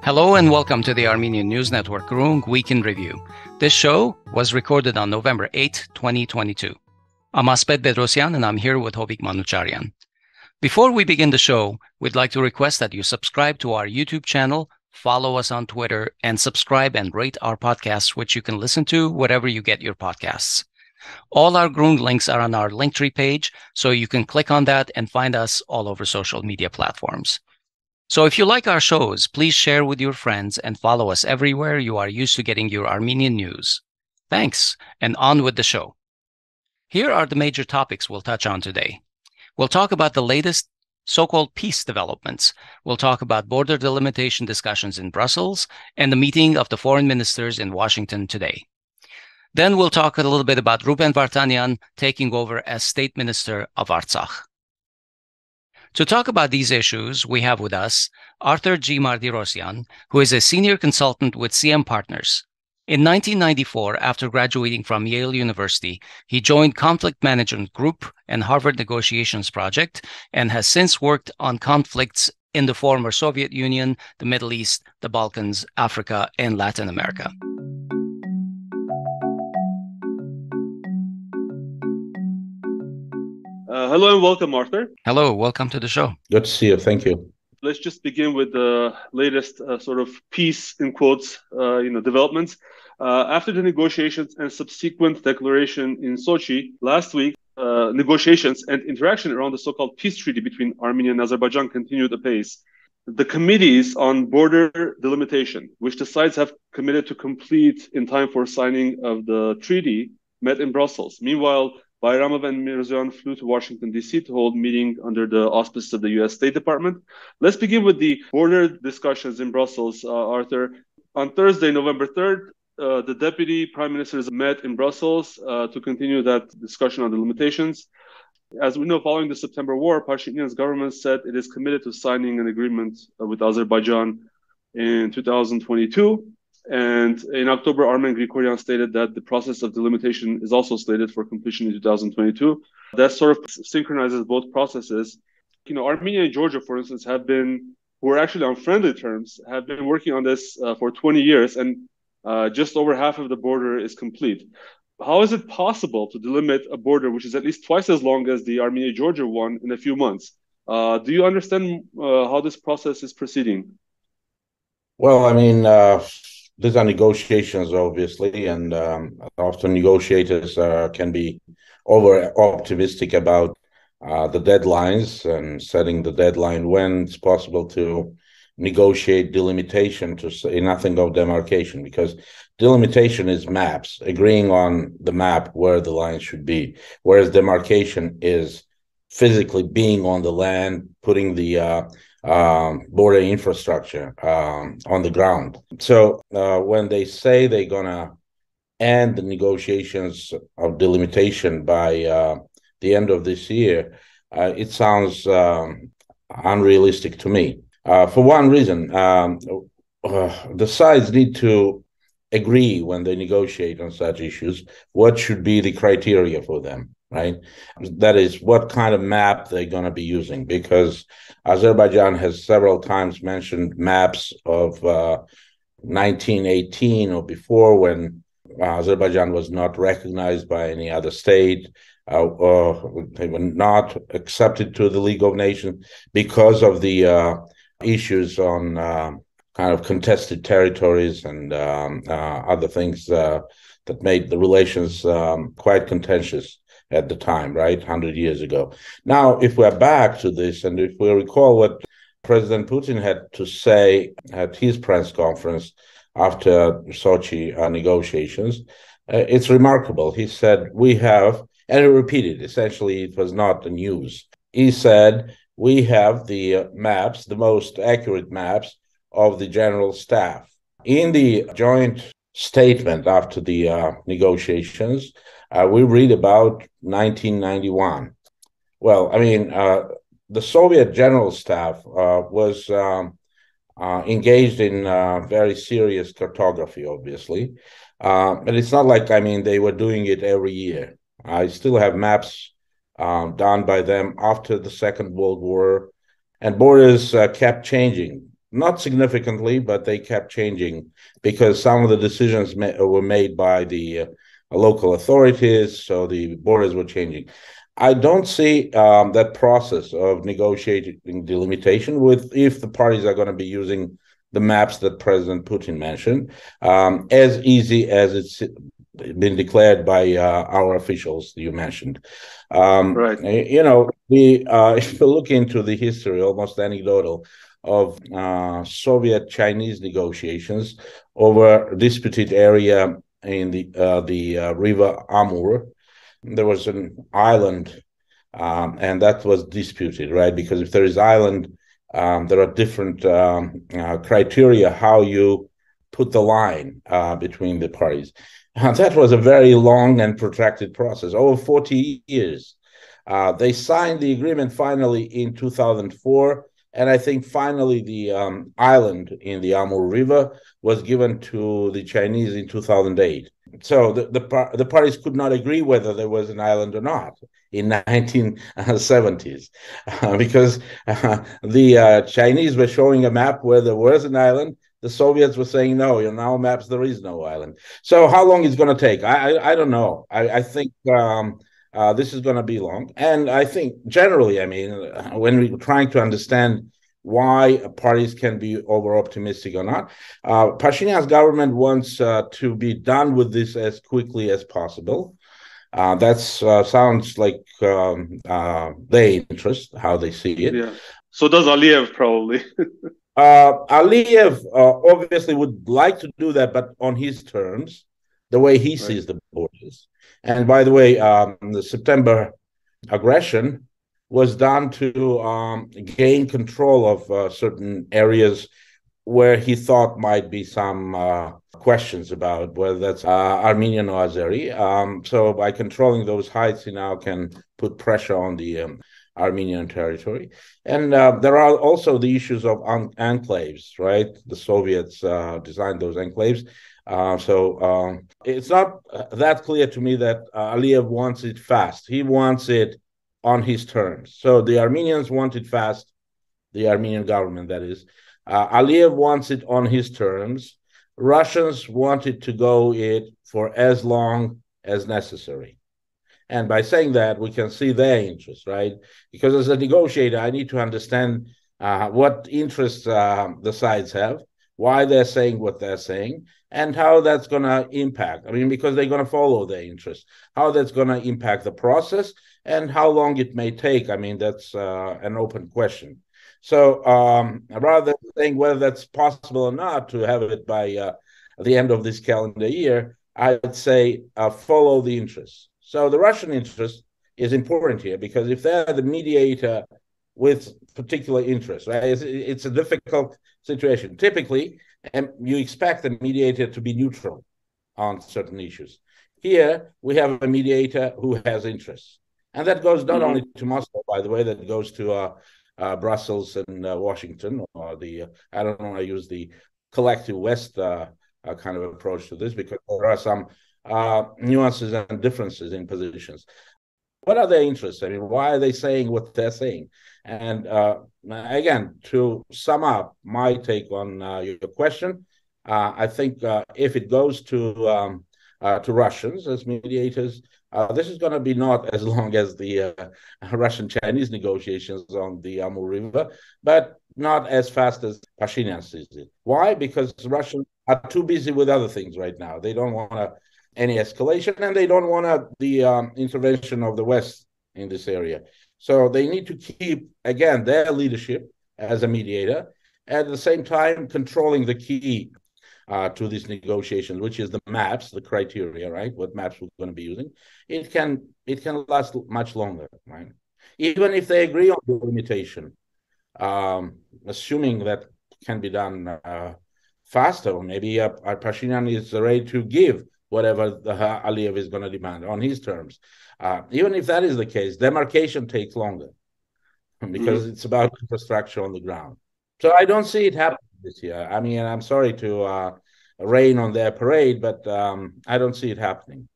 Hello and welcome to the Armenian News Network Groong Week in Review. This show was recorded on November 8, 2022. I'm Asbed Bedrossian and I'm here with Hovik Manucharyan. Before we begin the show, we'd like to request that you subscribe to our YouTube channel, follow us on Twitter, and subscribe and rate our podcasts, which you can listen to wherever you get your podcasts. All our Groong links are on our Linktree page, so you can click on that and find us all over social media platforms. So if you like our shows, please share with your friends and follow us everywhere you are used to getting your Armenian news. Thanks, and on with the show. Here are the major topics we'll touch on today. We'll talk about the latest so-called peace developments. We'll talk about border delimitation discussions in Brussels and the meeting of the foreign ministers in Washington today. Then we'll talk a little bit about Ruben Vardanyan taking over as State Minister of Artsakh. To talk about these issues, we have with us Arthur G. Martirosyan, who is a senior consultant with CM Partners. In 1994, after graduating from Yale University, he joined Conflict Management Group and Harvard Negotiations Project and has since worked on conflicts in the former Soviet Union, the Middle East, the Balkans, Africa, and Latin America. Hello and welcome, Arthur. Hello, welcome to the show. Good to see you. Thank you. Let's just begin with the latest sort of peace, in quotes, developments. After the negotiations and subsequent declaration in Sochi last week, negotiations and interaction around the so-called peace treaty between Armenia and Azerbaijan continued apace. The committees on border delimitation, which the sides have committed to complete in time for signing of the treaty, met in Brussels. Meanwhile, Bayramov and Martirosyan flew to Washington, D.C. to hold a meeting under the auspices of the U.S. State Department. Let's begin with the border discussions in Brussels, Arthur. On Thursday, November 3rd, the deputy prime ministers met in Brussels to continue that discussion on the limitations. As we know, following the September war, Pashinyan's government said it is committed to signing an agreement with Azerbaijan in 2022. And in October, Armen Grigoryan stated that the process of delimitation is also slated for completion in 2022. That sort of synchronizes both processes. Armenia and Georgia, for instance, who are actually on friendly terms, have been working on this for 20 years, and just over half of the border is complete. How is it possible to delimit a border which is at least twice as long as the Armenia-Georgia one in a few months? Do you understand how this process is proceeding? Well, these are negotiations, obviously, and often negotiators can be over-optimistic about the deadlines and setting the deadline when it's possible to negotiate delimitation to say nothing of demarcation, because delimitation is maps, agreeing on the map where the line should be, whereas demarcation is physically being on the land, putting the border infrastructure on the ground. So when they say they're going to end the negotiations of delimitation by the end of this year, it sounds unrealistic to me. For one reason, the sides need to agree when they negotiate on such issues what should be the criteria for them. Right? That is, what kind of map they're going to be using, because Azerbaijan has several times mentioned maps of 1918 or before, when Azerbaijan was not recognized by any other state, or they were not accepted to the League of Nations because of the issues on kind of contested territories and other things that made the relations quite contentious at the time, right, 100 years ago. Now, if we're back to this, and if we recall what President Putin had to say at his press conference after Sochi negotiations, it's remarkable. He said, we have, and he repeated, essentially, it was not the news. He said, we have the maps, the most accurate maps of the general staff. In the joint statement after the negotiations, we read about 1991. Well, the Soviet general staff was engaged in very serious cartography, obviously. But it's not like, they were doing it every year. I still have maps done by them after the Second World War, and borders kept changing not significantly, but they kept changing because some of the decisions were made by the local authorities, so the borders were changing. I don't see that process of negotiating delimitation if the parties are going to be using the maps that President Putin mentioned, as easy as it's been declared by our officials you mentioned. Right. If you look into the history, almost anecdotal, of Soviet-Chinese negotiations over a disputed area in the river Amur. There was an island, and that was disputed, right? Because if there is island, there are different criteria how you put the line between the parties. And that was a very long and protracted process, over 40 years. They signed the agreement finally in 2004, and I think finally the island in the Amur River was given to the Chinese in 2008. So the parties could not agree whether there was an island or not in 1970s because the Chinese were showing a map where there was an island. The Soviets were saying, no, in our maps, there is no island. So how long it's going to take? I don't know. I think this is going to be long. And I think generally, I mean, when we're trying to understand why parties can be over-optimistic or not, Pashinyan's government wants to be done with this as quickly as possible. That sounds like their interest, how they see it. Yeah. So does Aliyev probably. Aliyev obviously would like to do that, but on his terms, the way he sees the borders. And by the way, the September aggression was done to gain control of certain areas where he thought might be some questions about whether that's Armenian or Azeri. So by controlling those heights, he now can put pressure on the Armenian territory. And there are also the issues of enclaves, right? The Soviets designed those enclaves. So it's not that clear to me that Aliyev wants it fast. He wants it on his terms. So the Armenians want it fast, the Armenian government, that is. Aliyev wants it on his terms. Russians want it to go it for as long as necessary. And by saying that, we can see their interests, right? Because as a negotiator, I need to understand what interests the sides have, why they're saying what they're saying, and how that's going to impact. I mean, because they're going to follow their interests, how that's going to impact the process, and how long it may take. I mean, that's an open question. So rather than saying whether that's possible or not to have it by the end of this calendar year, I'd say follow the interests. So the Russian interest is important here because if they're the mediator with particular interests, right, it's a difficult situation. Typically, you expect the mediator to be neutral on certain issues. Here, we have a mediator who has interests. And that goes not only to Moscow, by the way, that goes to Brussels and Washington, or I don't want to use the collective West kind of approach to this because there are some nuances and differences in positions. What are their interests? I mean, why are they saying what they're saying? And again, to sum up my take on your question, I think if it goes to Russians as mediators, this is going to be not as long as the Russian-Chinese negotiations on the Amur River, but not as fast as Pashinyan sees it. Why? Because Russians are too busy with other things right now. They don't want any escalation, and they don't want the intervention of the West in this area. So they need to keep, again, their leadership as a mediator, at the same time controlling the key to these negotiations, which is the maps, the criteria, right? What maps we're going to be using. It can last much longer, right? Even if they agree on the limitation, assuming that can be done faster, or maybe Pashinyan is ready to give whatever the Aliyev is going to demand on his terms. Even if that is the case, demarcation takes longer because it's about infrastructure on the ground. So I don't see it happening this year. I mean, I'm sorry to rain on their parade, but I don't see it happening.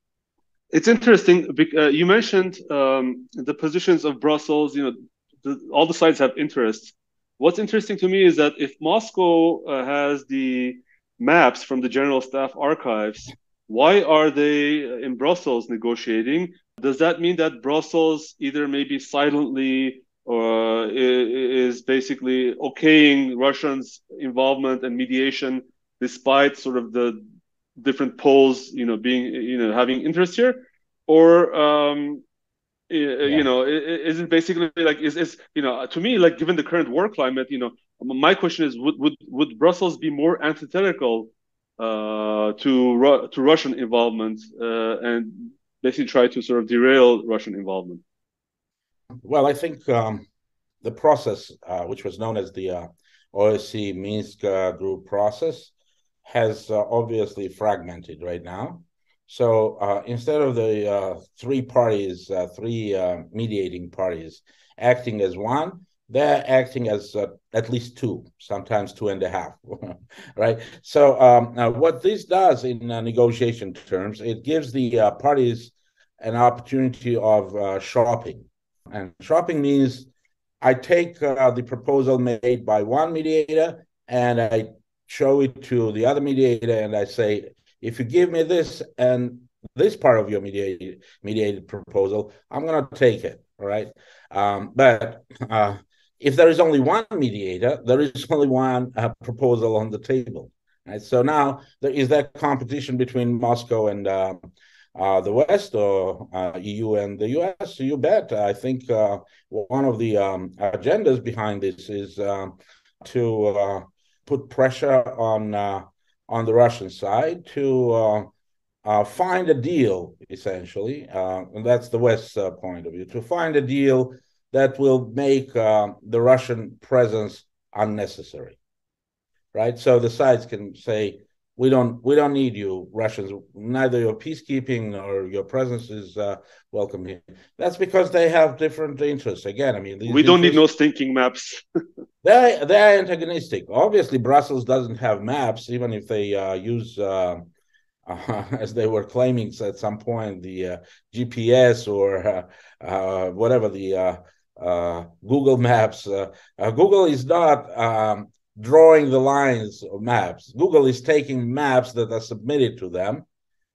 It's interesting. You mentioned the positions of Brussels. You know, all the sides have interests. what's interesting to me is that if Moscow has the maps from the General Staff archives, why are they in Brussels negotiating? Does that mean that Brussels either maybe silently or is basically okaying Russians' involvement and mediation despite sort of the different poles, being, having interest here? Or Yeah. is it basically like is to me, like, given the current war climate, my question is, would Brussels be more antithetical to Russian involvement and basically try to sort of derail Russian involvement? Well, I think the process, which was known as the OSCE Minsk group process, has obviously fragmented right now. So instead of the three parties, three mediating parties acting as one, they're acting as at least two, sometimes two and a half, right? So what this does in negotiation terms, it gives the parties an opportunity of shopping. And shopping means I take the proposal made by one mediator and I show it to the other mediator and I say, if you give me this and this part of your mediated proposal, I'm going to take it. All right. But if there is only one mediator, there is only one proposal on the table. Right. So now there is that competition between Moscow and the West, or EU and the US. You bet. I think one of the agendas behind this is to put pressure on the Russian side to find a deal, essentially, and that's the West's point of view, to find a deal that will make the Russian presence unnecessary, right? So the sides can say, we don't need you, Russians. Neither your peacekeeping nor your presence is welcome here. That's because they have different interests. Again, I mean, we don't need no stinking maps. They're antagonistic. Obviously, Brussels doesn't have maps, even if they use, as they were claiming at some point, the GPS or whatever, the Google Maps. Google is not drawing the lines of maps. Google is taking maps that are submitted to them,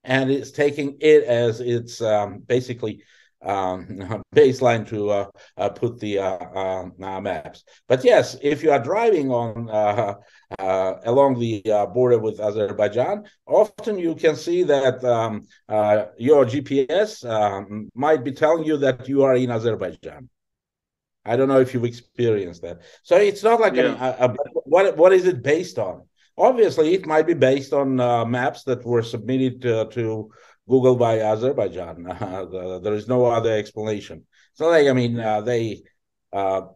and it's taking it as its basically baseline to put the maps. But yes, if you are driving on along the border with Azerbaijan, often you can see that your GPS might be telling you that you are in Azerbaijan. I don't know if you've experienced that. So it's not like, what is it based on? Obviously, it might be based on maps that were submitted to Google by Azerbaijan. There is no other explanation. So, like, I mean,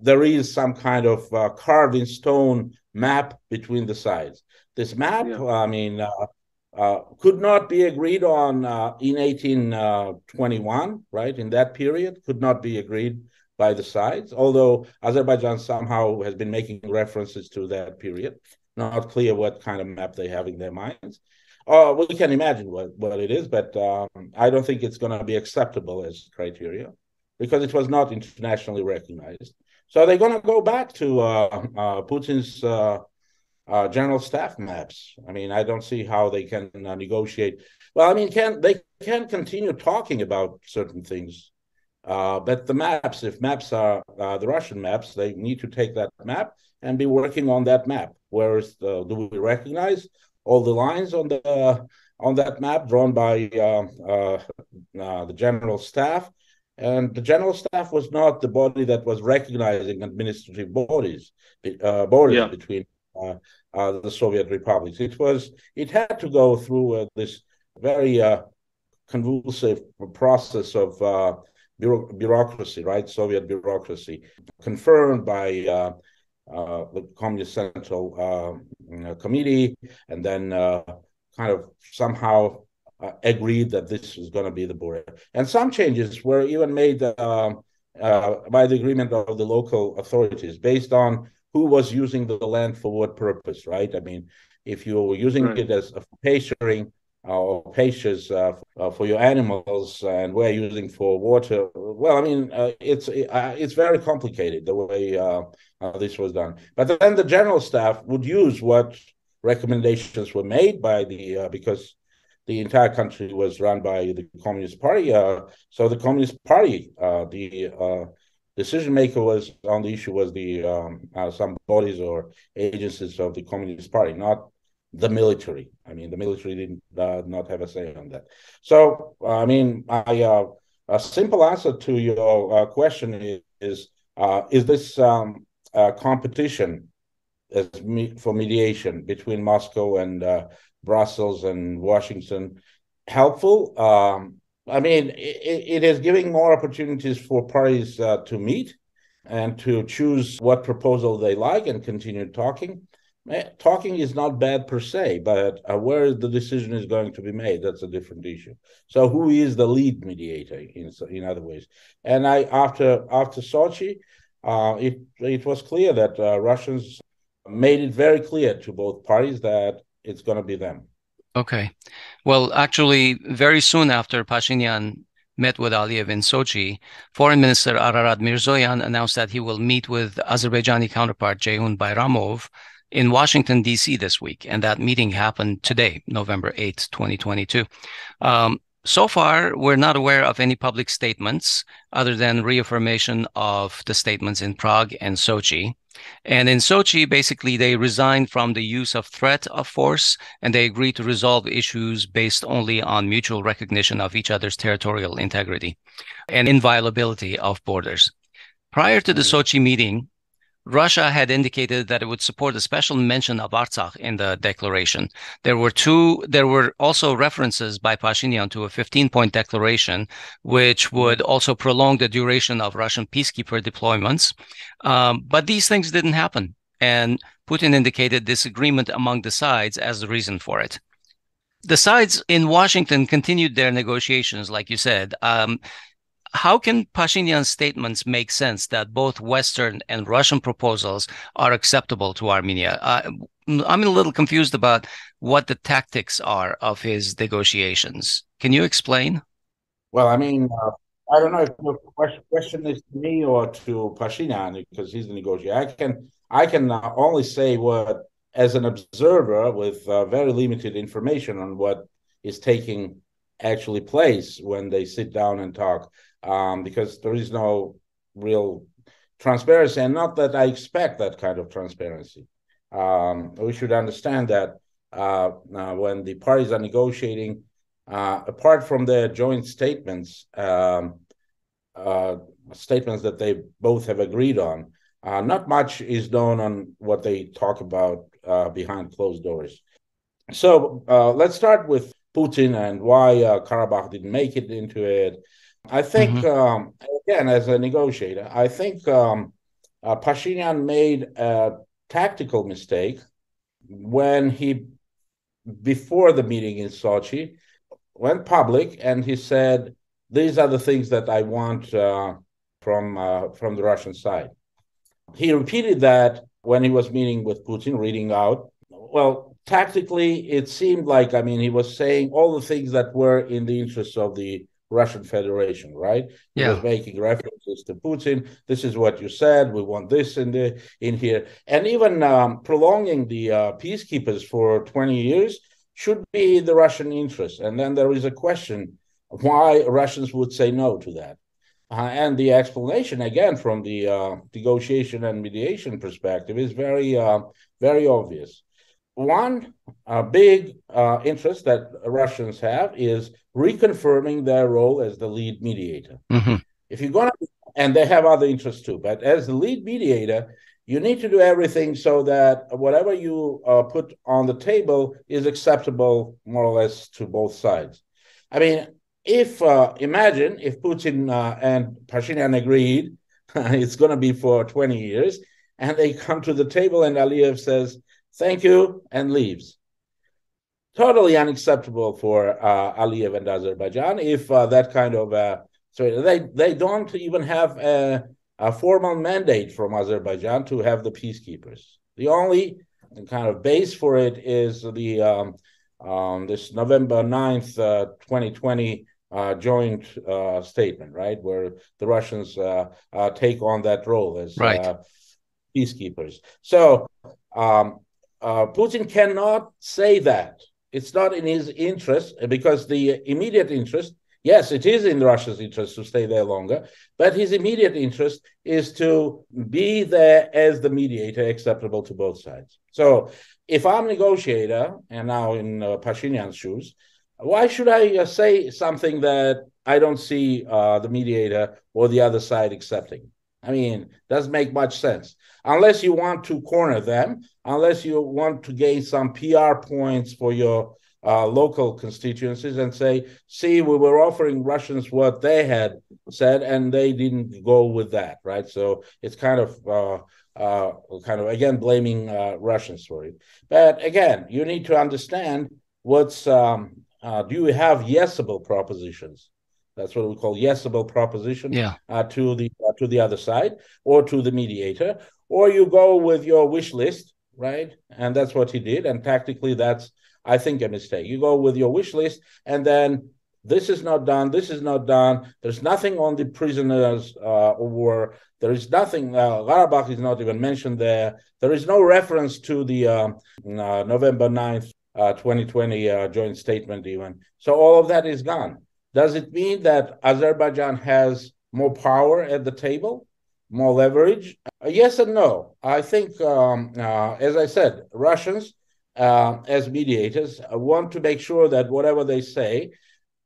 there is some kind of carved in stone map between the sides. This map, I mean, could not be agreed on in 1821, right? In that period, could not be agreed by the sides, although Azerbaijan somehow has been making references to that period. Not clear what kind of map they have in their minds. We can imagine what it is, but I don't think it's going to be acceptable as criteria because it was not internationally recognized. So they're going to go back to Putin's general staff maps. I mean, I don't see how they can negotiate. Well, I mean, they can continue talking about certain things. But the maps, if maps are the Russian maps, they need to take that map and be working on that map. Whereas, do we recognize all the lines on that map drawn by the general staff? And the general staff was not the body that was recognizing administrative borders between the Soviet republics. It had to go through this very convulsive process of bureaucracy, right? Soviet bureaucracy, confirmed by the Communist Central Committee, and then kind of somehow agreed that this is going to be the border. And some changes were even made by the agreement of the local authorities based on who was using the land for what purpose, right? I mean, if you were using it as a pay sharing, or pastures for your animals, and we're using for water. Well, I mean, it's very complicated the way this was done. But then the general staff would use what recommendations were made by the because the entire country was run by the Communist Party. So the Communist Party, the decision maker was on the issue was the some bodies or agencies of the Communist Party, not the military. I mean, the military did not have a say on that. So, I mean, a simple answer to your question is this competition for mediation between Moscow and Brussels and Washington helpful? I mean, it is giving more opportunities for parties to meet and to choose what proposal they like and continue talking. Talking is not bad per se, but where the decision is going to be made, that's a different issue. So who is the lead mediator in other ways? And after Sochi, it was clear that Russians made it very clear to both parties that it's going to be them. Okay. Well, actually, very soon after Pashinyan met with Aliyev in Sochi, Foreign Minister Ararat Mirzoyan announced that he will meet with Azerbaijani counterpart Ceyhun Bayramov in Washington, D.C. this week. And that meeting happened today, November 8th, 2022. So far, we're not aware of any public statements other than reaffirmation of the statements in Prague and Sochi. And in Sochi, basically, they resigned from the use of threat of force, and they agreed to resolve issues based only on mutual recognition of each other's territorial integrity and inviolability of borders. Prior to the Sochi meeting, Russia had indicated that it would support a special mention of Artsakh in the declaration. There were also references by Pashinyan to a 15-point declaration, which would also prolong the duration of Russian peacekeeper deployments. But these things didn't happen, and Putin indicated disagreement among the sides as the reason for it. The sides in Washington continued their negotiations, like you said. How can Pashinyan's statements make sense that both Western and Russian proposals are acceptable to Armenia? I'm a little confused about what the tactics are of his negotiations. Can you explain? Well, I mean, I don't know if the question is to me or to Pashinyan because he's the negotiator. I can only say what, as an observer with very limited information on what is taking actually place when they sit down and talk. Because there is no real transparency, and not that I expect that kind of transparency. We should understand that when the parties are negotiating, apart from their joint statements, statements that they both have agreed on, not much is known on what they talk about behind closed doors. So let's start with Putin and why Karabakh didn't make it into it. I think, again, as a negotiator, I think Pashinyan made a tactical mistake when he, before the meeting in Sochi, went public and he said, these are the things that I want from the Russian side. He repeated that when he was meeting with Putin, reading out. Well, tactically, it seemed like, I mean, he was saying all the things that were in the interests of the Russian Federation, right? He was making references to Putin. This is what you said. We want this in here, and even prolonging the peacekeepers for 20 years should be the Russian interest. And then there is a question why Russians would say no to that, and the explanation again from the negotiation and mediation perspective is very obvious. One big interest that Russians have is reconfirming their role as the lead mediator. If you're going to, and they have other interests too, but as the lead mediator, you need to do everything so that whatever you put on the table is acceptable more or less to both sides. I mean, imagine if Putin and Pashinyan agreed it's going to be for 20 years, and they come to the table and Aliyev says, thank you, and leaves. Totally unacceptable for Aliyev and Azerbaijan if that kind of... so they don't even have a formal mandate from Azerbaijan to have the peacekeepers. The only kind of base for it is the this November 9th, 2020 joint statement, right, where the Russians take on that role as peacekeepers. So Putin cannot say that. It's not in his interest, because the immediate interest, yes, it is in Russia's interest to stay there longer, but his immediate interest is to be there as the mediator acceptable to both sides. So if I'm a negotiator, and now in Pashinyan's shoes, why should I say something that I don't see the mediator or the other side accepting? I mean, doesn't make much sense. Unless you want to corner them, unless you want to gain some PR points for your local constituencies and say, see, we were offering Russians what they had said, and they didn't go with that, right? So it's kind of again blaming Russians for it. But again, you need to understand what's do you have yesable propositions? That's what we call yesable proposition to the other side or to the mediator, or you go with your wish list, right? And that's what he did. And tactically, that's, I think, a mistake. You go with your wish list, and then this is not done, this is not done. There's nothing on the prisoners war. There is nothing. Karabakh is not even mentioned there. There is no reference to the November 9th, 2020 joint statement even. So all of that is gone. Does it mean that Azerbaijan has more power at the table, more leverage? Yes and no. I think, as I said, Russians, as mediators, want to make sure that whatever they say,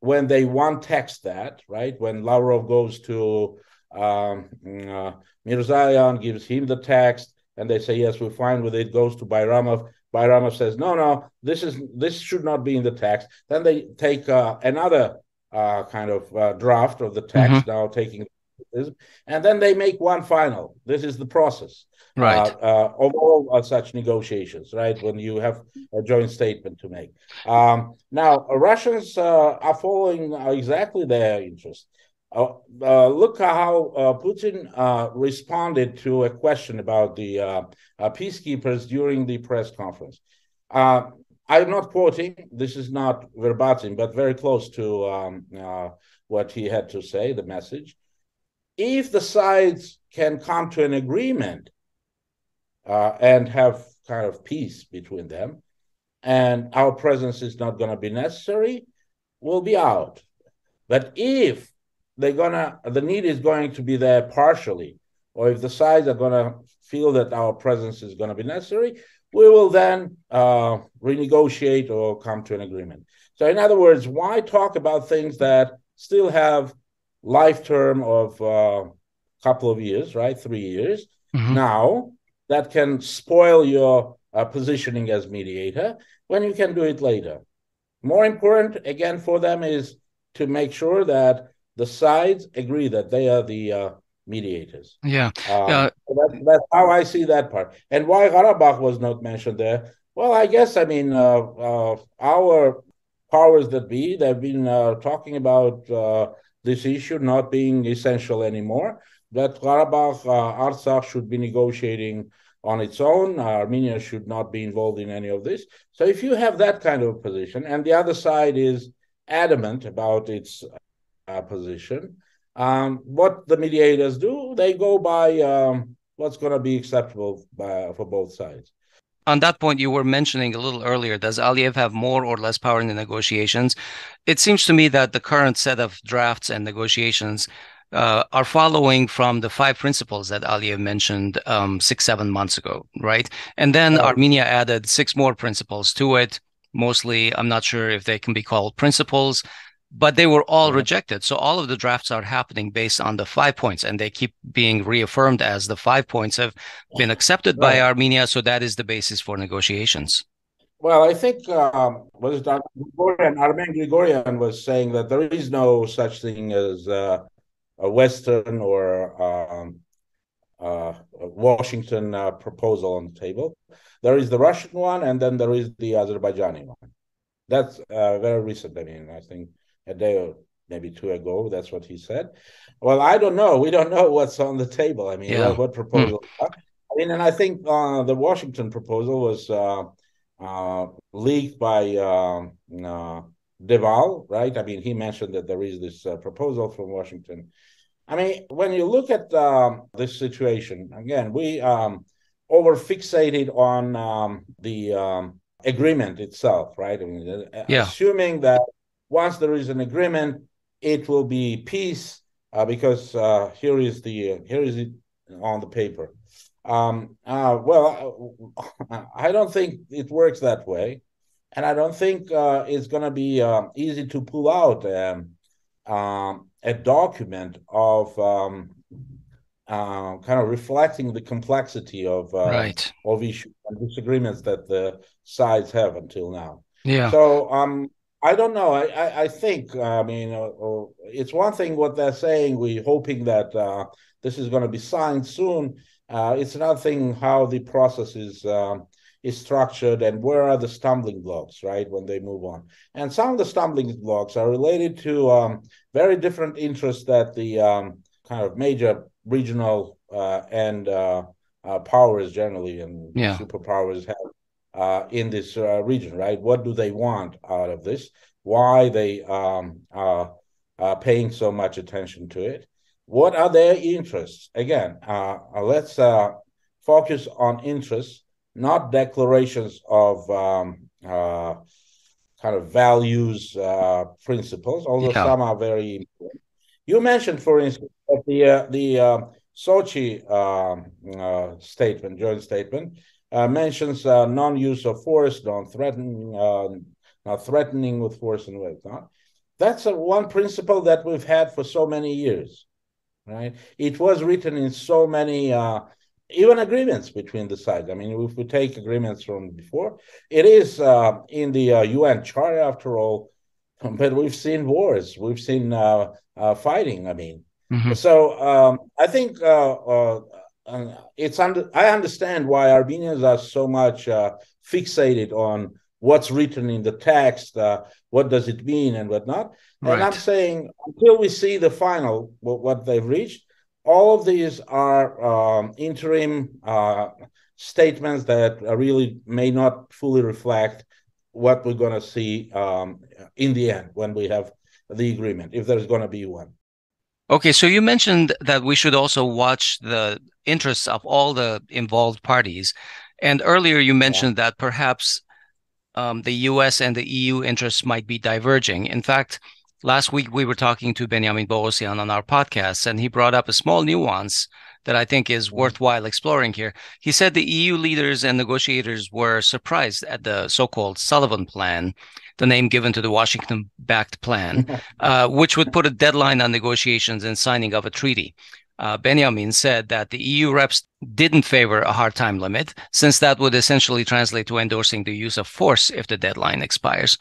when they want text that, right, when Lavrov goes to Mirzayan, gives him the text, and they say, yes, we're fine with it, goes to Bayramov. Bayramov says, no, this should not be in the text. Then they take another kind of draft of the text, now taking this, and then they make one final. This is the process of all such negotiations, right? When you have a joint statement to make. Now, Russians are following exactly their interest. Look how Putin responded to a question about the peacekeepers during the press conference. I'm not quoting, this is not verbatim, but very close to what he had to say, the message. If the sides can come to an agreement and have kind of peace between them, and our presence is not going to be necessary, we'll be out. But if the need is going to be there partially, or if the sides are going to feel that our presence is going to be necessary, we will then renegotiate or come to an agreement. So in other words, why talk about things that still have life term of a couple of years, right? 3 years now, that can spoil your positioning as mediator when you can do it later. More important, again, for them is to make sure that the sides agree that they are the mediators. That's how I see that part. And why Karabakh was not mentioned there? Well, I guess, I mean, our powers that be, they've been talking about this issue not being essential anymore, that Karabakh, Artsakh should be negotiating on its own. Armenia should not be involved in any of this. So if you have that kind of position, and the other side is adamant about its position, what the mediators do, they go by what's going to be acceptable for both sides. On that point, you were mentioning a little earlier, does Aliyev have more or less power in the negotiations? It seems to me that the current set of drafts and negotiations are following from the 5 principles that Aliyev mentioned 6-7 months ago, right? And then Armenia added 6 more principles to it. Mostly, I'm not sure if they can be called principles, but they were all rejected. So all of the drafts are happening based on the 5 points, and they keep being reaffirmed as the 5 points have been accepted by Armenia. So that is the basis for negotiations. Well, I think was it Armen Grigoryan was saying that there is no such thing as a Western or Washington proposal on the table. There is the Russian one, and then there is the Azerbaijani one. That's very recent. I mean, I think a day or maybe 2 ago, that's what he said. Well, I don't know. We don't know what's on the table. I mean, what proposal? I mean, and I think the Washington proposal was leaked by Deval, right? I mean, he mentioned that there is this proposal from Washington. I mean, when you look at this situation, again, we over fixated on the agreement itself, right? I mean, assuming that once there is an agreement, it will be peace, because here is it on the paper. Well, I don't think it works that way, and I don't think it's going to be easy to pull out a document of kind of reflecting the complexity of issues and disagreements that the sides have until now. Yeah. So I don't know. I think I mean it's one thing what they're saying. We're hoping that this is going to be signed soon. It's another thing how the process is structured and where are the stumbling blocks, right, when they move on. And some of the stumbling blocks are related to very different interests that the kind of major regional and powers generally and superpowers have in this region, right? What do they want out of this? Why they are paying so much attention to it? What are their interests? Again, let's focus on interests, not declarations of kind of values, principles, although some are very important. You mentioned, for instance, that the Sochi statement, joint statement, mentions non-use of force, not threatening with force and whatnot. That's one principle that we've had for so many years, right? It was written in so many even agreements between the sides. I mean, if we take agreements from before, it is in the UN Charter, after all, but we've seen wars, we've seen fighting, I mean. So I think I understand why Armenians are so much fixated on what's written in the text, what does it mean and whatnot. Right. And I'm saying until we see the final, what they've reached, all of these are interim statements that really may not fully reflect what we're going to see in the end when we have the agreement, if there's going to be one. Okay, so you mentioned that we should also watch the interests of all the involved parties. And earlier you mentioned that perhaps the US and the EU interests might be diverging. In fact, last week we were talking to Benjamin Boğazyan on our podcast, and he brought up a small nuance that I think is worthwhile exploring here. He said the EU leaders and negotiators were surprised at the so-called Sullivan Plan, the name given to the Washington-backed plan, which would put a deadline on negotiations and signing of a treaty. Benjamin said that the EU reps didn't favor a hard time limit, since that would essentially translate to endorsing the use of force if the deadline expires.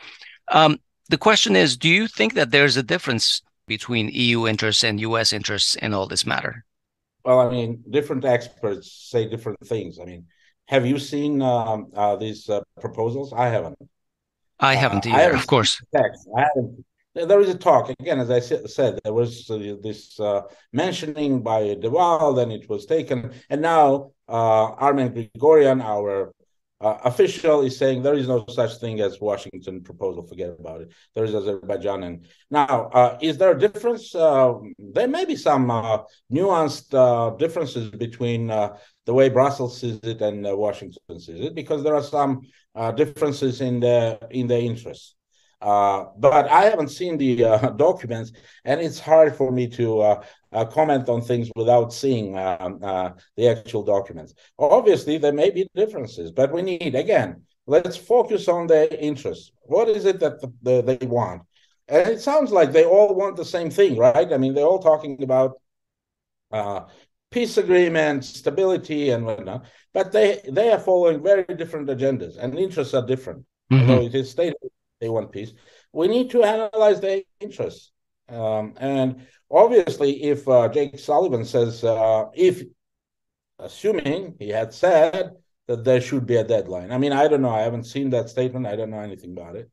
The question is, do you think that there's a difference between EU interests and US interests in all this matter? Well, I mean, different experts say different things. I mean, have you seen these proposals? I haven't. I haven't either, of course. I haven't. There is a talk, again, as I said, there was this mentioning by Deval, then it was taken. And now Armen Grigoryan, our official, is saying there is no such thing as Washington proposal, forget about it. There is Azerbaijan. And now, is there a difference? There may be some nuanced differences between the way Brussels sees it and Washington sees it, because there are some differences in the interests. But I haven't seen the documents, and it's hard for me to comment on things without seeing the actual documents. Obviously, there may be differences, but we need, again, let's focus on their interests. What is it that they want? And it sounds like they all want the same thing, right? I mean, they're all talking about peace agreements, stability, and whatnot, but they are following very different agendas, and interests are different. Although it is stated they want peace, we need to analyze their interests. And obviously, if Jake Sullivan says, assuming he had said that there should be a deadline. I mean, I don't know. I haven't seen that statement. I don't know anything about it.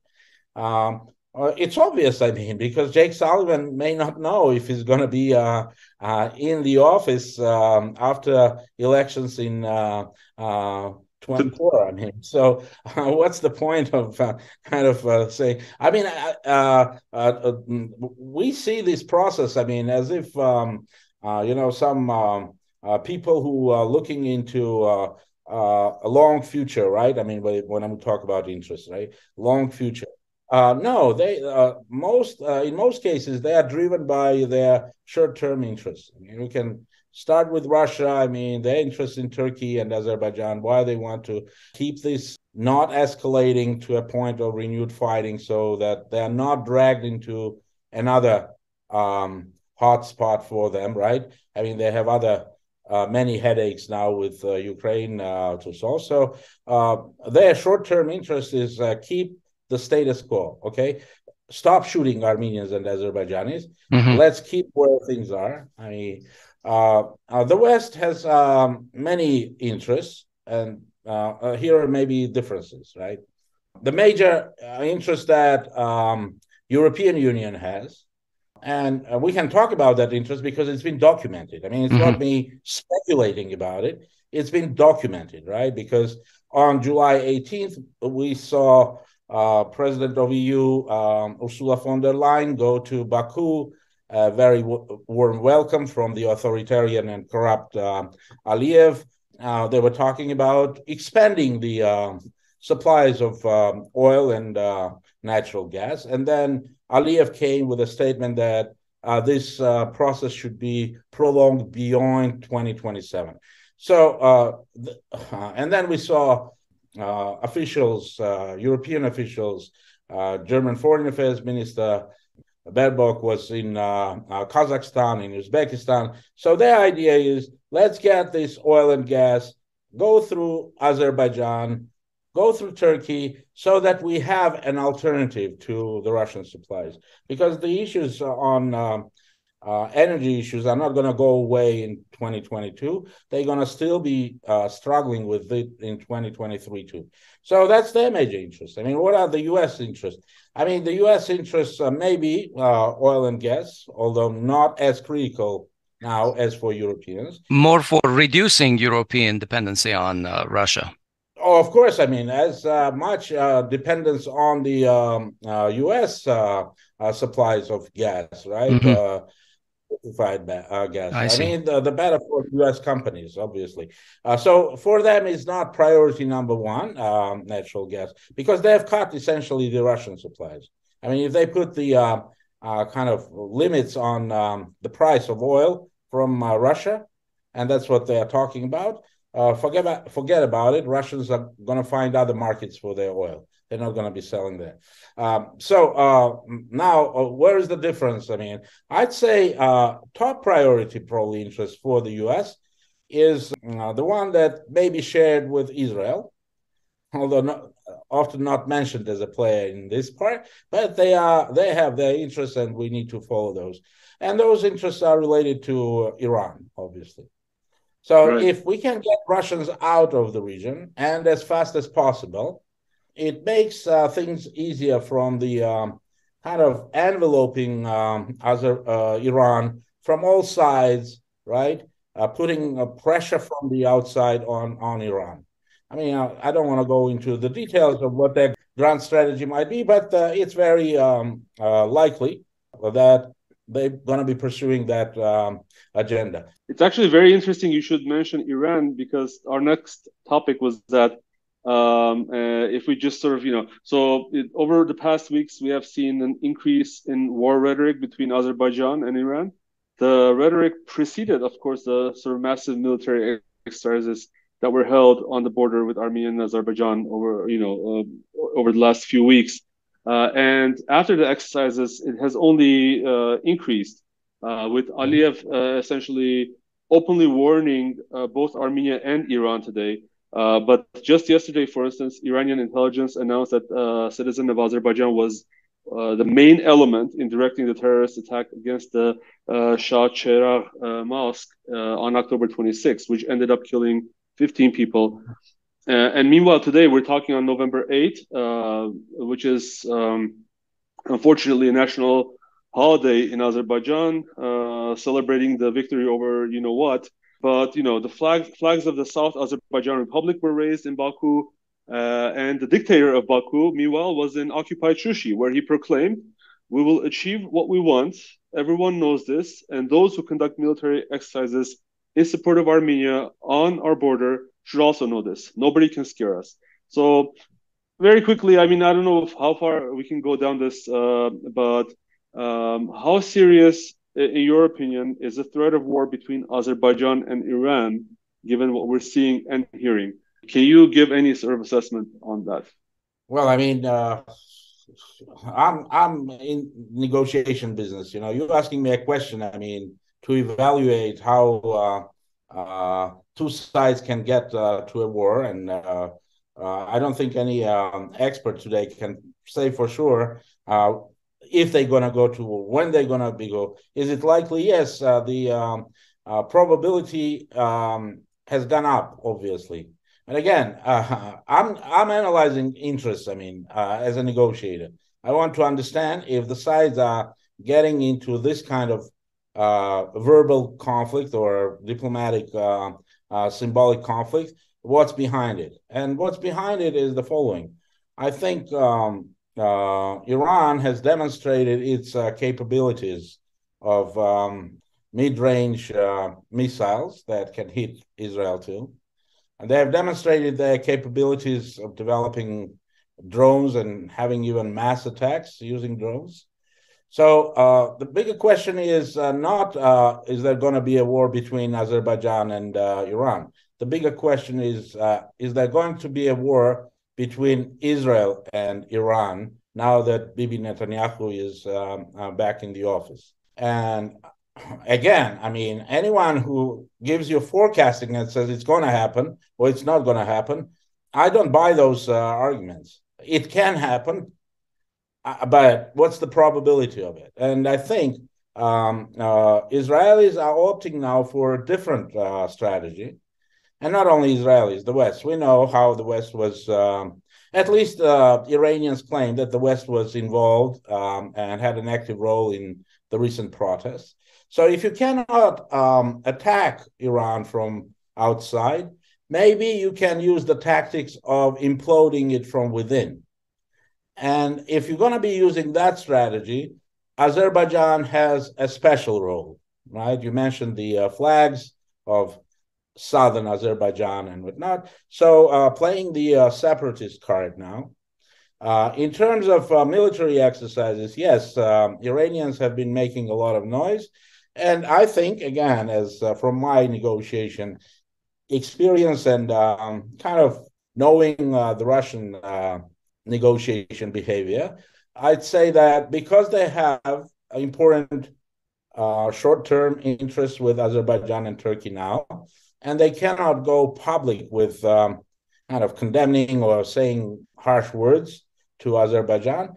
It's obvious, I mean, because Jake Sullivan may not know if he's going to be in the office after elections in 24. I mean, so what's the point of saying? I mean, we see this process. I mean, as if some people who are looking into a long future, right? I mean, when we talk about interest, right? Long future. No, they in most cases they are driven by their short-term interests. I mean, we can start with Russia. I mean, their interest in Turkey and Azerbaijan, why they want to keep this not escalating to a point of renewed fighting so that they are not dragged into another hotspot for them, right? I mean, they have other many headaches now with Ukraine to solve. So their short-term interest is keep the status quo, okay? Stop shooting Armenians and Azerbaijanis. Mm-hmm. Let's keep where things are. I mean, the West has many interests, and here are maybe differences, right? The major interest that European Union has, and we can talk about that interest because it's been documented. I mean, it's not me speculating about it. It's been documented, right? Because on July 18th, we saw President of EU, Ursula von der Leyen, go to Baku. Very warm welcome from the authoritarian and corrupt Aliyev. They were talking about expanding the supplies of oil and natural gas. And then Aliyev came with a statement that this process should be prolonged beyond 2027. So, and then we saw officials, European officials, German Foreign Affairs Minister Baerbock was in Kazakhstan, in Uzbekistan. So their idea is, let's get this oil and gas, go through Azerbaijan, go through Turkey, so that we have an alternative to the Russian supplies. Because the issues on energy issues are not going to go away in 2022. They're going to still be struggling with it in 2023 too. So that's their major interest. I mean, what are the U.S. interests? I mean, the U.S. interests may be oil and gas, although not as critical now as for Europeans. More for reducing European dependency on Russia. Oh, of course. I mean, as much dependence on the U.S. Supplies of gas, right? Mm-hmm. Gas. I mean, the better for U.S. companies, obviously. So for them, it's not priority number one, natural gas, because they have cut essentially the Russian supplies. I mean, if they put the kind of limits on the price of oil from Russia, and that's what they are talking about, forget about it. Russians are going to find other markets for their oil. They're not going to be selling there. So now, where is the difference? I mean, I'd say top priority probably interest for the U.S. is the one that may be shared with Israel, although often not mentioned as a player in this part, but they have their interests, and we need to follow those. And those interests are related to Iran, obviously. So right. If we can get Russians out of the region and as fast as possible, it makes things easier from the kind of enveloping Iran from all sides, right? Putting pressure from the outside on Iran. I mean, I don't want to go into the details of what their grand strategy might be, but it's very likely that they're going to be pursuing that agenda. It's actually very interesting you should mention Iran, because our next topic was that if we just sort of, over the past weeks, we have seen an increase in war rhetoric between Azerbaijan and Iran. The rhetoric preceded, of course, the sort of massive military exercises that were held on the border with Armenia and Azerbaijan over the last few weeks. And after the exercises, it has only increased, with Aliyev essentially openly warning both Armenia and Iran today. But just yesterday, for instance, Iranian intelligence announced that a citizen of Azerbaijan was the main element in directing the terrorist attack against the Shah Cheragh mosque on October 26th, which ended up killing 15 people. And meanwhile, today we're talking on November 8th, which is unfortunately a national holiday in Azerbaijan, celebrating the victory over you know what. But the flags of the South Azerbaijan Republic were raised in Baku, and the dictator of Baku, meanwhile, was in occupied Shushi, where he proclaimed, "We will achieve what we want. Everyone knows this, and those who conduct military exercises in support of Armenia on our border should also know this. Nobody can scare us." So very quickly, I mean, I don't know how far we can go down this, but how serious, in your opinion, is the threat of war between Azerbaijan and Iran, given what we're seeing and hearing? Can you give any sort of assessment on that? Well, I mean, I'm in negotiation business. You're asking me a question. I mean, to evaluate how two sides can get to a war, and I don't think any expert today can say for sure if they're going to go to war, when they're going to go. Is it likely? Yes, the probability has gone up, obviously. And again, I'm analyzing interests. I mean, as a negotiator, I want to understand if the sides are getting into this kind of verbal conflict or diplomatic, symbolic conflict. What's behind it? And what's behind it is the following. I think Iran has demonstrated its capabilities of mid-range missiles that can hit Israel too. And they have demonstrated their capabilities of developing drones and having even mass attacks using drones. So the bigger question is not is there going to be a war between Azerbaijan and Iran? The bigger question is there going to be a war between Israel and Iran now that Bibi Netanyahu is back in the office? And again, I mean, anyone who gives you forecasting and says it's going to happen or it's not going to happen, I don't buy those arguments. It can happen, but what's the probability of it? And I think Israelis are opting now for a different strategy. And not only Israelis, the West. We know how the West was, at least Iranians claim that the West was involved and had an active role in the recent protests. So if you cannot attack Iran from outside, maybe you can use the tactics of imploding it from within. And if you're going to be using that strategy, Azerbaijan has a special role, right? You mentioned the flags of southern Azerbaijan and whatnot. So playing the separatist card now. In terms of military exercises, yes, Iranians have been making a lot of noise. And I think, again, as from my negotiation experience and kind of knowing the Russian negotiation behavior, I'd say that because they have important short-term interests with Azerbaijan and Turkey now, and they cannot go public with kind of condemning or saying harsh words to Azerbaijan,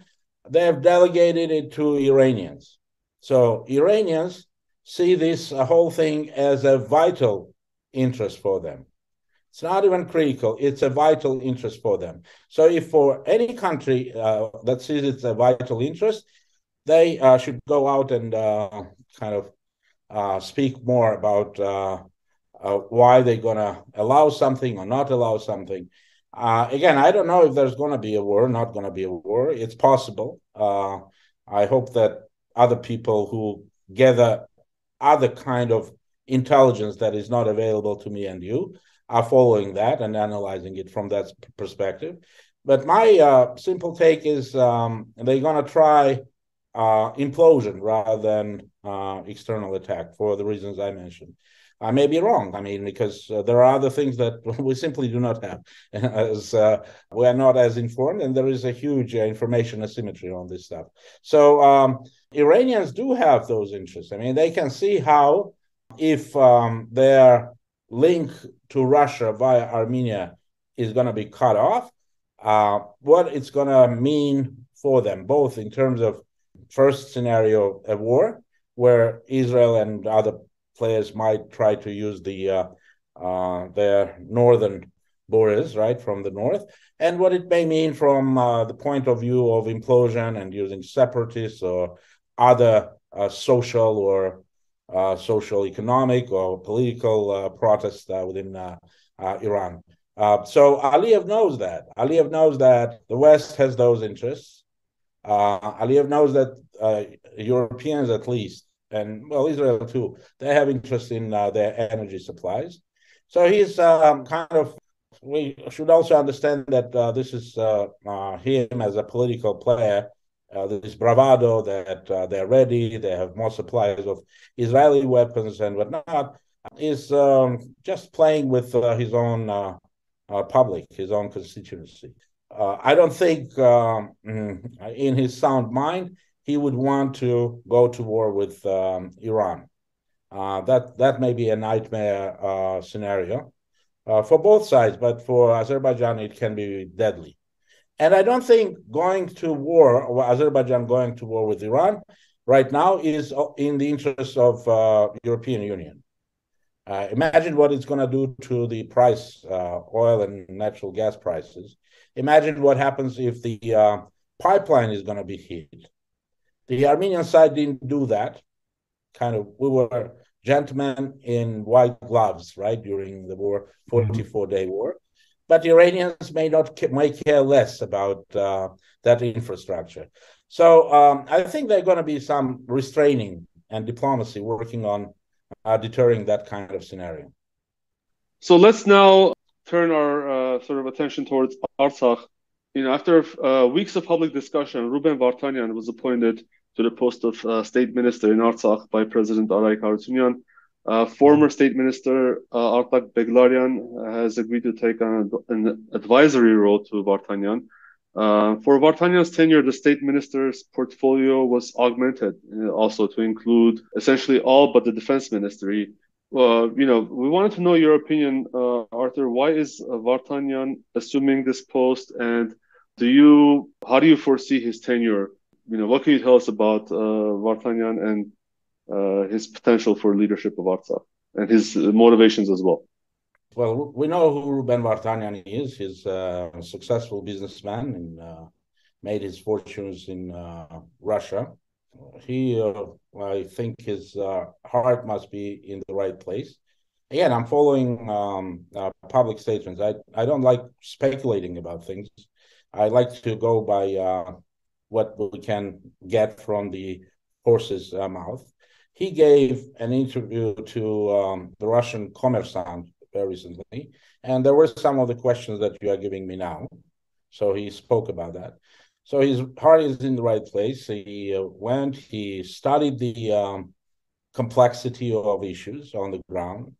they have delegated it to Iranians. So Iranians see this whole thing as a vital interest for them. It's not even critical, it's a vital interest for them. So if for any country that sees it's a vital interest, they should go out and kind of speak more about why they're going to allow something or not allow something. Again, I don't know if there's going to be a war, not going to be a war. It's possible. I hope that other people who gather other kind of intelligence that is not available to me and you are following that and analyzing it from that perspective. But my simple take is they're going to try implosion rather than external attack for the reasons I mentioned. I may be wrong. I mean, because there are other things that we simply do not have, as we are not as informed, and there is a huge information asymmetry on this stuff. So Iranians do have those interests. I mean, they can see how if their link to Russia via Armenia is going to be cut off, what it's going to mean for them, both in terms of first scenario, a war, where Israel and other players might try to use their northern borders, right, from the north, and what it may mean from the point of view of implosion and using separatists or other social or social, economic, or political protests within Iran. So Aliyev knows that. Aliyev knows that the West has those interests. Aliyev knows that Europeans, at least, and well, Israel too, they have interest in their energy supplies. So he's kind of. We should also understand that this is him as a political player. This bravado that they're ready, they have more supplies of Israeli weapons and whatnot, is just playing with his own public, his own constituency. I don't think in his sound mind he would want to go to war with Iran. That may be a nightmare scenario for both sides, but for Azerbaijan it can be deadly. And I don't think going to war, or Azerbaijan going to war with Iran right now is in the interest of European Union. Imagine what it's going to do to the price, oil and natural gas prices. Imagine what happens if the pipeline is going to be hit. The Armenian side didn't do that. We were gentlemen in white gloves, right, during the war, 44-day war. But the Iranians may care less about that infrastructure. So I think there are going to be some restraining and diplomacy working on deterring that kind of scenario. So let's now turn our sort of attention towards Artsakh. After weeks of public discussion, Ruben Vardanyan was appointed to the post of State Minister in Artsakh by President Arayik Harutyunyan. Former State Minister Asbed Bedrossian has agreed to take an advisory role to Vardanyan. For Vardanyan's tenure, the State Minister's portfolio was augmented also to include essentially all but the Defense Ministry. We wanted to know your opinion, Arthur. Why is Vardanyan assuming this post, and how do you foresee his tenure? What can you tell us about Vardanyan and his potential for leadership of Artsakh and his motivations as well? Well, we know who Ruben Vardanyan is. He's a successful businessman and made his fortunes in Russia. I think his heart must be in the right place. Again, I'm following public statements. I don't like speculating about things. I like to go by what we can get from the horse's mouth. He gave an interview to the Russian Kommersant very recently, and there were some of the questions that you are giving me now. So he spoke about that. So his heart is in the right place. He studied the complexity of issues on the ground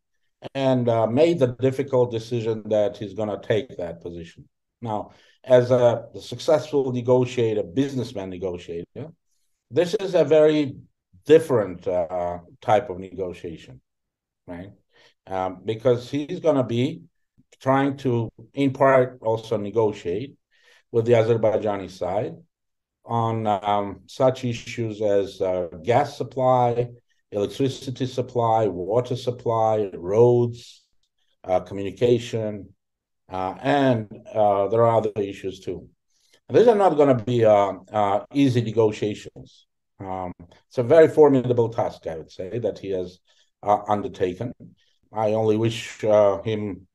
and made the difficult decision that he's going to take that position. Now, as a successful negotiator, businessman negotiator, this is a very different type of negotiation, right? Because he's going to be trying to, in part, also negotiate with the Azerbaijani side on such issues as gas supply, electricity supply, water supply, roads, communication, and there are other issues too. And these are not going to be easy negotiations. It's a very formidable task, I would say, that he has undertaken. I only wish him,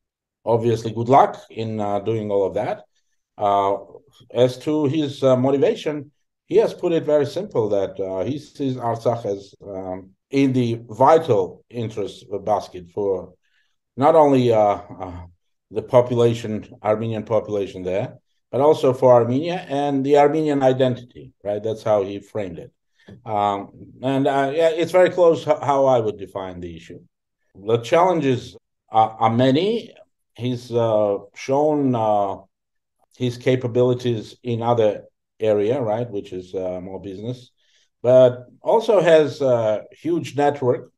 obviously, good luck in doing all of that. As to his motivation, he has put it very simple that he sees Artsakh as in the vital interest basket for not only the population, Armenian population there, but also for Armenia and the Armenian identity, right? That's how he framed it. It's very close how I would define the issue. The challenges are many. He's shown his capabilities in other area, right, which is more business, but also has a huge network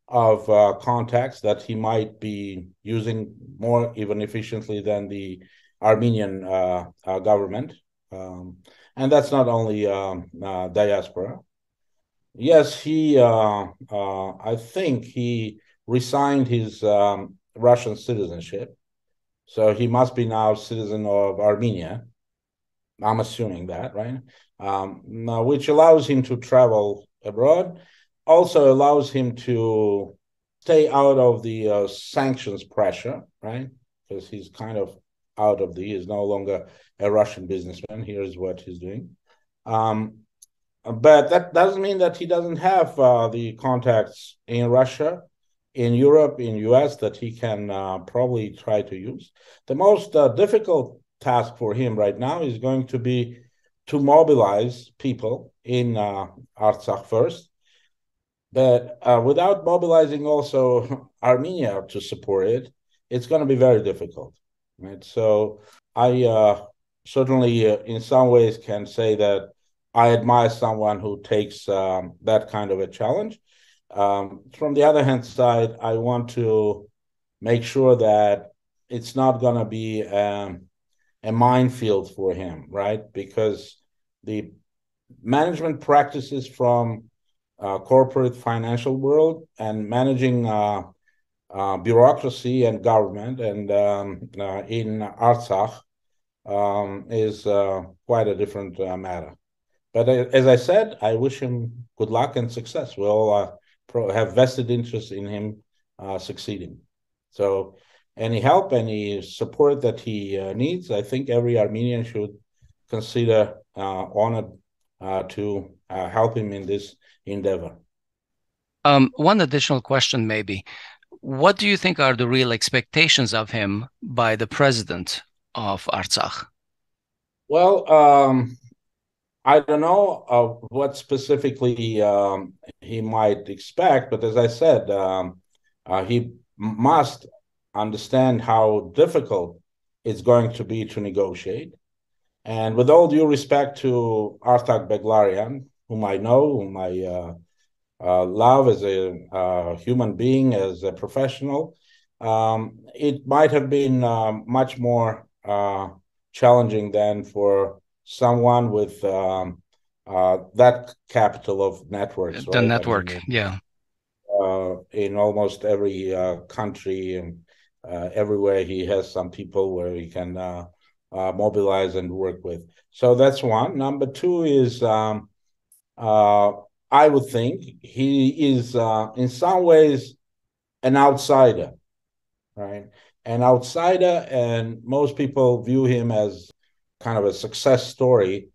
of contacts that he might be using more even efficiently than the Armenian government. And that's not only diaspora. Yes, I think he resigned his Russian citizenship. So he must be now citizen of Armenia. I'm assuming that, right? Which allows him to travel abroad. also allows him to stay out of the sanctions pressure, right? Because he's kind of he's no longer a Russian businessman. Here's what he's doing. But that doesn't mean that he doesn't have the contacts in Russia, in Europe, in US that he can probably try to use. The most difficult task for him right now is going to be to mobilize people in Artsakh first, but without mobilizing also Armenia to support it, it's going to be very difficult, right? So I certainly, in some ways, can say that I admire someone who takes that kind of a challenge. From the other hand side, I want to make sure that it's not going to be a minefield for him, right? Because the management practices from corporate financial world and managing bureaucracy and government and in Artsakh is quite a different matter. But as I said, I wish him good luck and success. We all have vested interest in him succeeding. So any help, any support that he needs, I think every Armenian should consider honored to help him in this endeavor. One additional question, maybe. What do you think are the real expectations of him by the president of Artsakh? Well, I don't know what specifically he might expect, but as I said, he must understand how difficult it's going to be to negotiate. And with all due respect to Artsakh Bedrossian, whom I know, whom I love as a human being, as a professional, it might have been much more challenging than for someone with that capital of networks, The right? network, yeah. In almost every country and everywhere, he has some people where he can mobilize and work with. So that's one. Number two is I would think he is in some ways an outsider, right? An outsider, and most people view him as kind of a success story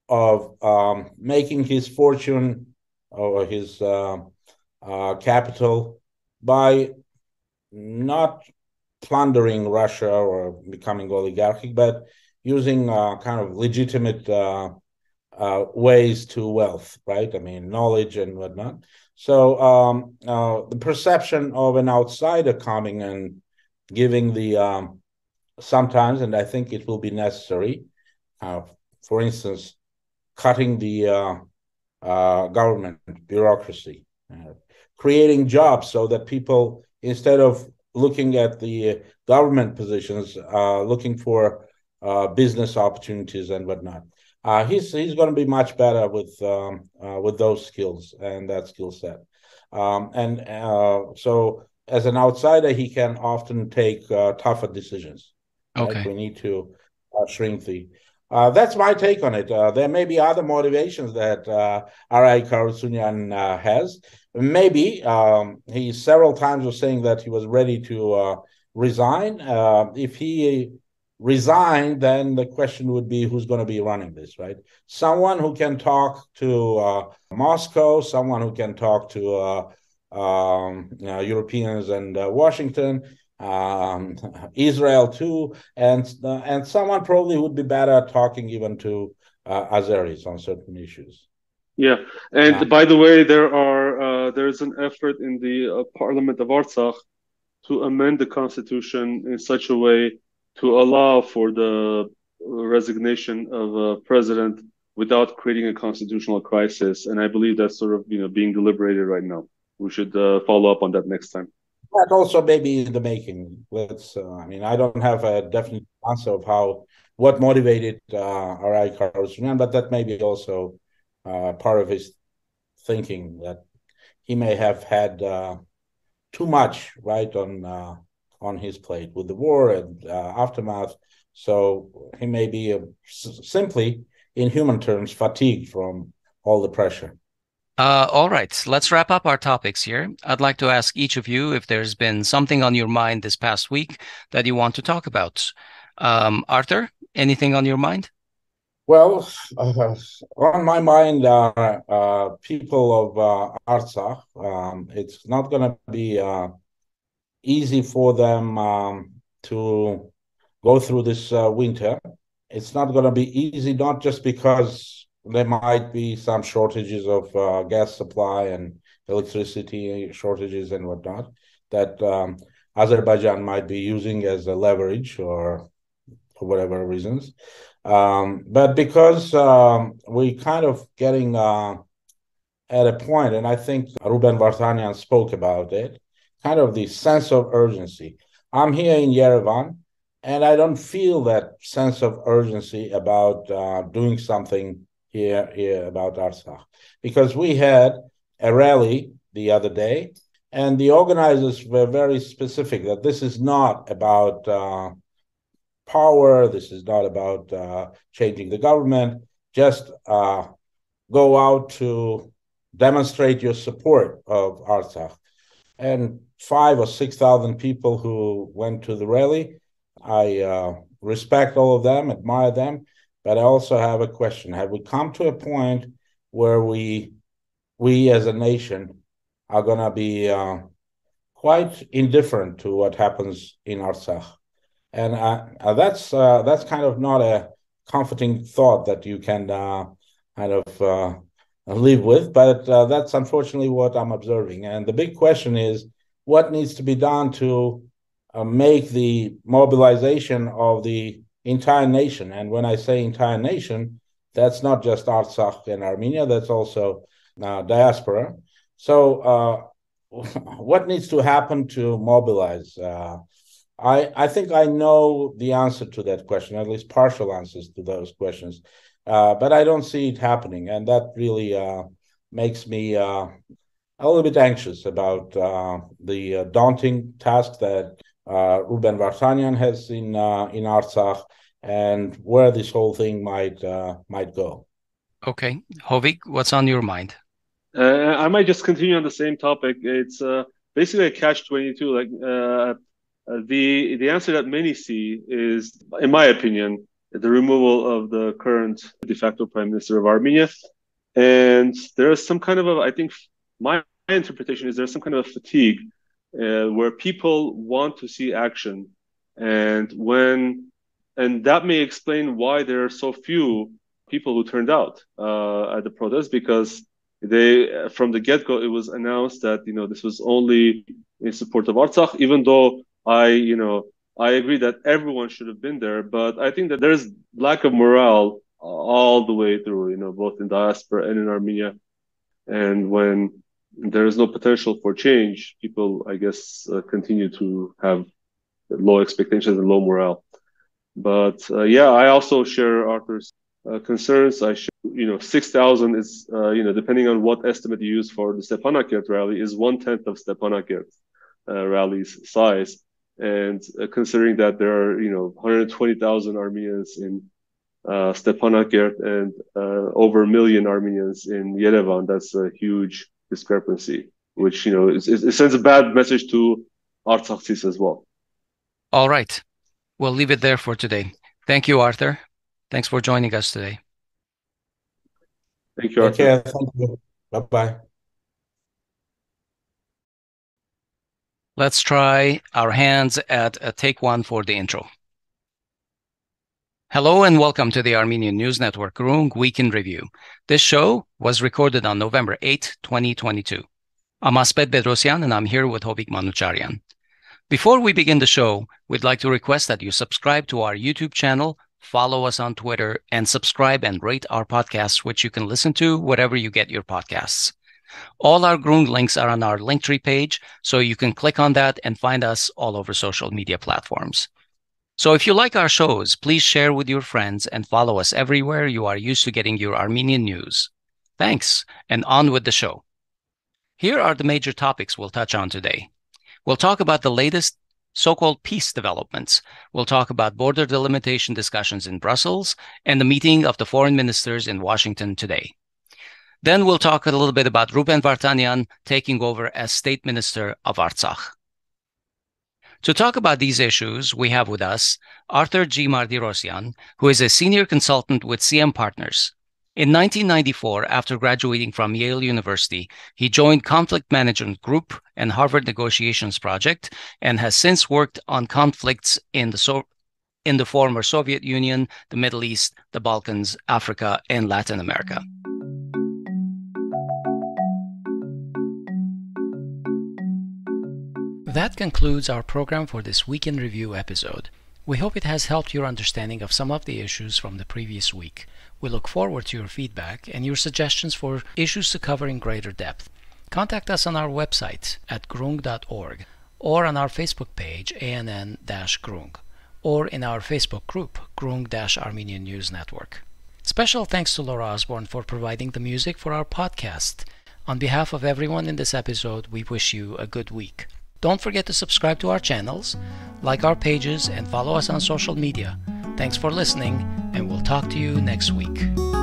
of making his fortune or his capital by not plundering Russia or becoming oligarchic, but using kind of legitimate ways to wealth, right? I mean, knowledge and whatnot. So the perception of an outsider coming and giving the sometimes, and I think it will be necessary, for instance, cutting the government bureaucracy, creating jobs so that people, instead of looking at the government positions, looking for business opportunities and whatnot. He's going to be much better with those skills and that skill set. So as an outsider, he can often take tougher decisions. Okay. Right? We need to shrink the. That's my take on it. There may be other motivations that Arai Karasunian has. Maybe he several times was saying that he was ready to resign. If he resigned, then the question would be who's going to be running this, right? Someone who can talk to Moscow, someone who can talk to Europeans and Washington, Israel too, and someone probably would be better at talking even to Azeris on certain issues. Yeah, and by the way, there's an effort in the Parliament of Artsakh to amend the constitution in such a way to allow for the resignation of a president without creating a constitutional crisis, and I believe that's sort of being deliberated right now. We should follow up on that next time. That also may be in the making. Let's. I mean, I don't have a definite answer of what motivated Arai Karasunian, but that may be also part of his thinking, that he may have had too much right on his plate with the war and aftermath. So he may be simply, in human terms, fatigued from all the pressure. All right, let's wrap up our topics here. I'd like to ask each of you if there's been something on your mind this past week that you want to talk about. Arthur, anything on your mind? Well, on my mind are people of Artsakh. It's not going to be easy for them to go through this winter. It's not going to be easy, not just because there might be some shortages of gas supply and electricity shortages and whatnot that Azerbaijan might be using as a leverage or for whatever reasons. But because we kind of getting at a point, and I think Ruben Vardanyan spoke about it, kind of the sense of urgency. I'm here in Yerevan, and I don't feel that sense of urgency about doing something here about Artsakh, because we had a rally the other day, and the organizers were very specific that this is not about power, this is not about changing the government, just go out to demonstrate your support of Artsakh. And 5,000 or 6,000 people who went to the rally, I respect all of them, admire them, but I also have a question. Have we come to a point where we as a nation are going to be quite indifferent to what happens in Artsakh? And that's kind of not a comforting thought that you can kind of live with, but that's unfortunately what I'm observing. And the big question is, what needs to be done to make the mobilization of the entire nation? And when I say entire nation, that's not just Artsakh and Armenia, that's also diaspora. So what needs to happen to mobilize? I think I know the answer to that question, at least partial answers to those questions, but I don't see it happening. And that really makes me a little bit anxious about the daunting task that Ruben Vardanyan has in Artsakh and where this whole thing might go. Okay. Hovik, what's on your mind? I might just continue on the same topic. It's basically a catch-22. Like the answer that many see is, in my opinion, the removal of the current de facto prime minister of Armenia. And there is some kind of I think my interpretation is there's some kind of a fatigue where people want to see action. And that may explain why there are so few people who turned out at the protest, because from the get-go, it was announced that, this was only in support of Artsakh, even though I agree that everyone should have been there, but I think that there's lack of morale all the way through, both in diaspora and in Armenia. And when there is no potential for change, people, I guess, continue to have low expectations and low morale. But I also share Arthur's concerns. I share, 6,000 is, depending on what estimate you use for the Stepanakert rally, is 1/10 of Stepanakert rally's size. And considering that there are, 120,000 Armenians in Stepanakert and over 1 million Armenians in Yerevan, that's a huge discrepancy, which, it sends a bad message to Artsakhis as well. All right. We'll leave it there for today. Thank you, Arthur. Thanks for joining us today. Thank you, Arthur. Okay, thank you. Bye-bye. Let's try our hands at a take one for the intro. Hello and welcome to the Armenian News Network Groong Week in Review. This show was recorded on November 8, 2022. I'm Asbed Bedrossian and I'm here with Hovik Manucharyan. Before we begin the show, we'd like to request that you subscribe to our YouTube channel, follow us on Twitter, and subscribe and rate our podcasts, which you can listen to wherever you get your podcasts. All our Groong links are on our Linktree page, so you can click on that and find us all over social media platforms. So if you like our shows, please share with your friends and follow us everywhere you are used to getting your Armenian news. Thanks, and on with the show. Here are the major topics we'll touch on today. We'll talk about the latest so-called peace developments. We'll talk about border delimitation discussions in Brussels and the meeting of the foreign ministers in Washington today. Then we'll talk a little bit about Ruben Vardanyan taking over as State Minister of Artsakh. To talk about these issues, we have with us Arthur G. Martirosyan, who is a senior consultant with CM Partners. In 1994, after graduating from Yale University, he joined Conflict Management Group and Harvard Negotiations Project and has since worked on conflicts in the former Soviet Union, the Middle East, the Balkans, Africa, and Latin America. That concludes our program for this Week in Review episode. We hope it has helped your understanding of some of the issues from the previous week. We look forward to your feedback and your suggestions for issues to cover in greater depth. Contact us on our website at groong.org or on our Facebook page ANN-Groong or in our Facebook group Groong-Armenian News Network. Special thanks to Laura Osborne for providing the music for our podcast. On behalf of everyone in this episode, we wish you a good week. Don't forget to subscribe to our channels, like our pages, and follow us on social media. Thanks for listening, and we'll talk to you next week.